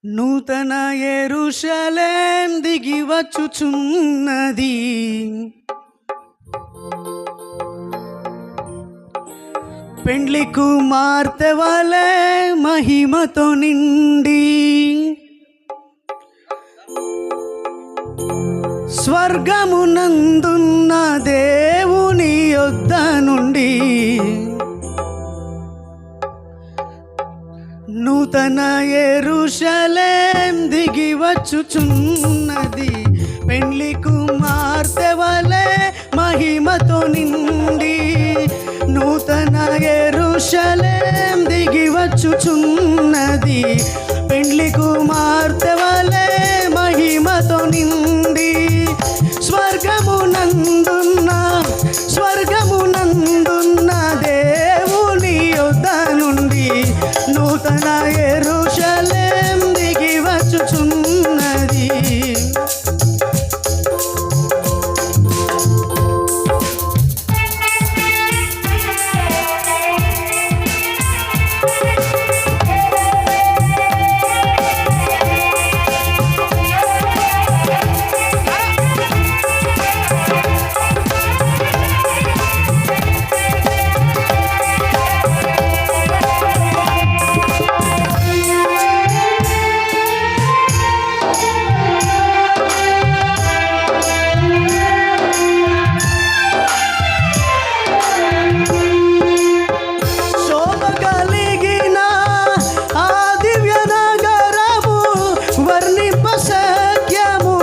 నూతన యెరూషలేం దిగి వచ్చుచున్నది. పెండ్లి కుమార్తె వలె మహిమతో నిండి స్వర్గమునందున్న దేవుని యొద్ద నుండి నూతన యెరూషలేం దిగి వచ్చుచున్నది. పెండ్లి కుమార్తె వలె మహిమతో నిండి నూతన యెరూషలేం దిగి వచ్చుచున్నది. పెండ్లి కుమార్తె వలె మహిమతో నిండి స్వర్గమునందున్న దేవుని యొద్ద నుండి నూతన యెరూషలేం దిగి వచ్చుచున్నది. శోభ కలిగిన ఆ దివ్య నగరము వర్ణింప సఖ్యము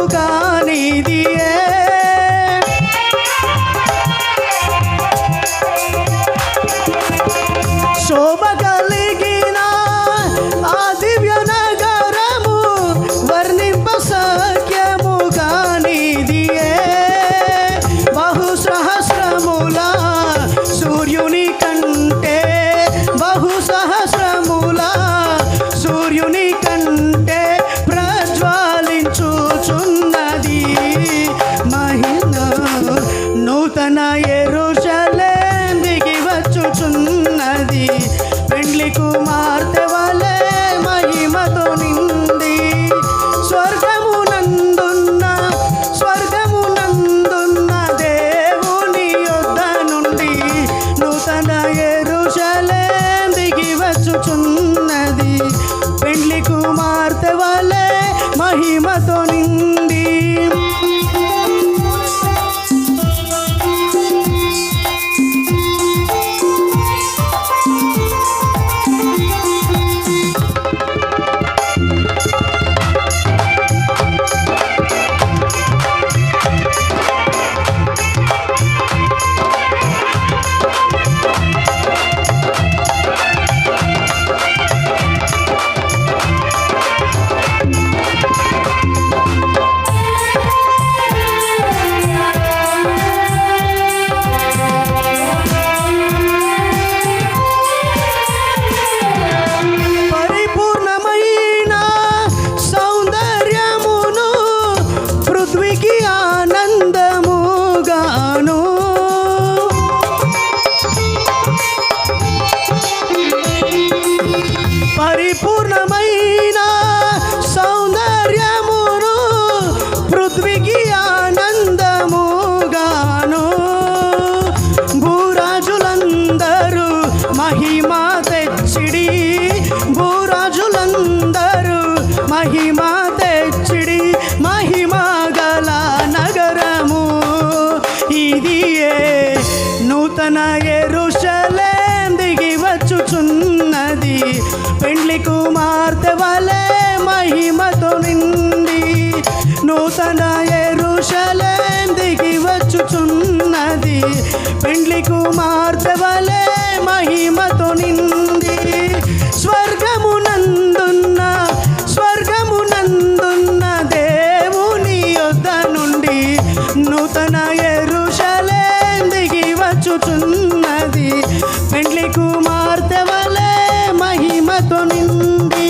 కానిదియే. బహు సహస్రముల సూర్యుని కంటే సూర్యుని కంటే ప్రజ్వాలించుచున్నది మహిమ. నూతన యెరూషలేం దిగి వచ్చుచున్నది. పెండ్లి కుమార్తె వలె మహిమతో నిండి స్వర్గమునందున్న దేవుని యొద్ద నుండి నూతన యెరూషలేం దిగి వచ్చుచున్నది. పెండ్లి కుమార్తె వలె మహిమతో నిండి పరిపూర్ణమైన సౌందర్యమును పృథ్వీకి ఆనందముగాను భూరాజులందరూ మహిమ తెచ్చిడి. మహిమ గల నగరము ఇదియే. నూతన యెరూషలేం దిగి వచ్చుచున్నది. పెండ్లి కుమార్తె వలె మహిమతో నిండి నూతన యెరూషలేం దిగి వచ్చుచున్నది. పెండ్లి కుమార్తె వలె మహిమతో నిండి స్వర్గమునందున్న దేవుని యొద్ద నుండి నూతన యెరూషలేం దిగి వచ్చుచున్నది. పెండ్లి కుమార్తె వలె మహిమతో నిండి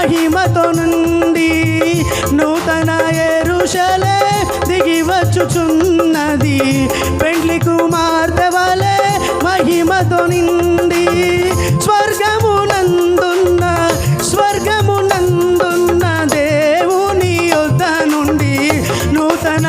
మహిమతో నుండి నూతన యెరూషలే దిగి వచ్చుచున్నది పెండ్లి కుమార్తె వలె మహిమతో నిండి స్వర్గమునందున్న దేవుని యొద్ద నుండి నూతన